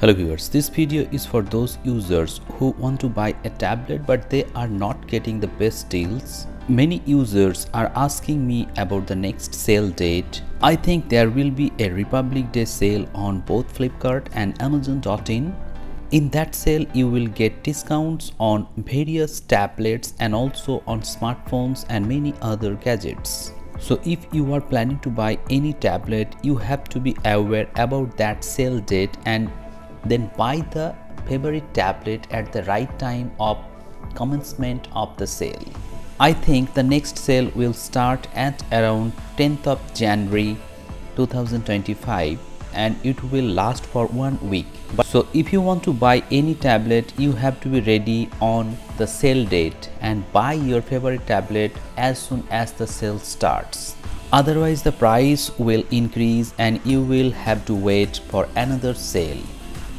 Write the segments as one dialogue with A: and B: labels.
A: Hello viewers, this video is for those users who want to buy a tablet but they are not getting the best deals. Many users are asking me about the next sale date. I think there will be a Republic Day sale on both Flipkart and Amazon.in. In that sale, you will get discounts on various tablets and also on smartphones and many other gadgets. So if you are planning to buy any tablet, you have to be aware about that sale date and then buy the favorite tablet at the right time of commencement of the sale. I think the next sale will start at around 10th of January 2025 and it will last for 1 week. So if you want to buy any tablet, you have to be ready on the sale date and buy your favorite tablet as soon as the sale starts. Otherwise the price will increase and you will have to wait for another sale.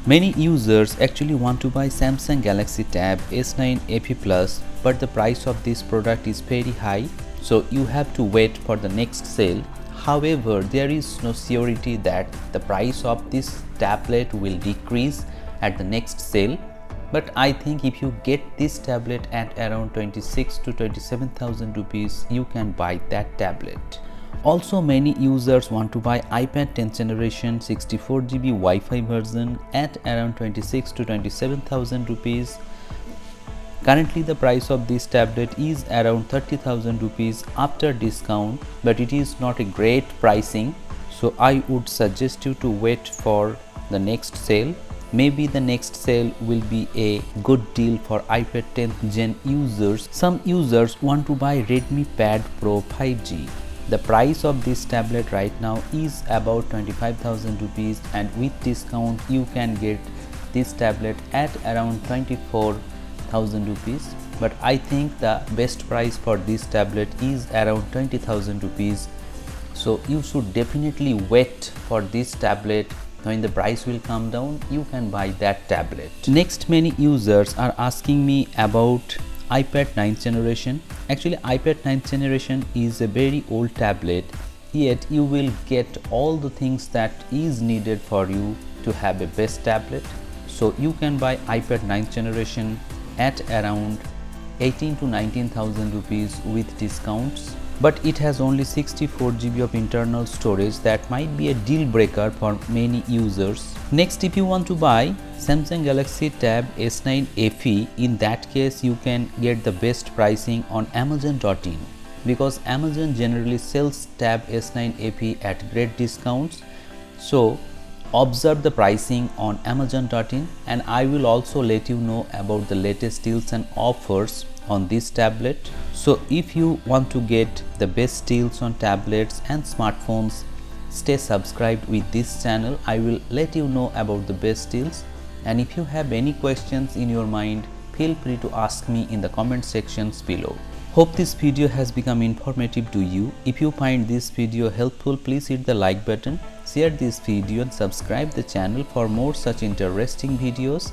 A: Many users actually want to buy Samsung Galaxy Tab S9 FE Plus, but the price of this product is very high, so you have to wait for the next sale. However, there is no surety that the price of this tablet will decrease at the next sale, but I think if you get this tablet at around 26 to 27,000 rupees, you can buy that tablet. Also, many users want to buy iPad 10th generation 64GB Wi-Fi version at around 26 to 27,000 rupees. Currently, the price of this tablet is around 30,000 rupees after discount, but it is not a great pricing. So I would suggest you to wait for the next sale. Maybe the next sale will be a good deal for iPad 10th Gen users. Some users want to buy Redmi Pad Pro 5G. The price of this tablet right now is about 25,000 rupees and with discount you can get this tablet at around 24,000 rupees. But I think the best price for this tablet is around 20,000 rupees. So you should definitely wait for this tablet. When the price will come down, you can buy that tablet. Next, many users are asking me about iPad 9th generation. Actually, iPad 9th generation is a very old tablet, yet you will get all the things that is needed for you to have a best tablet. So you can buy iPad 9th generation at around 18 to 19,000 rupees with discounts, but it has only 64GB of internal storage. That might be a deal breaker for many users. Next, if you want to buy Samsung Galaxy Tab S9 FE, in that case you can get the best pricing on Amazon.in, because Amazon generally sells Tab S9 FE at great discounts. So observe the pricing on Amazon.in and I will also let you know about the latest deals and offers on this tablet. So if you want to get the best deals on tablets and smartphones, stay subscribed with this channel. I will let you know about the best deals, and if you have any questions in your mind, feel free to ask me in the comment sections below. Hope this video has become informative to you. If you find this video helpful, please hit the like button, share this video and subscribe the channel for more such interesting videos.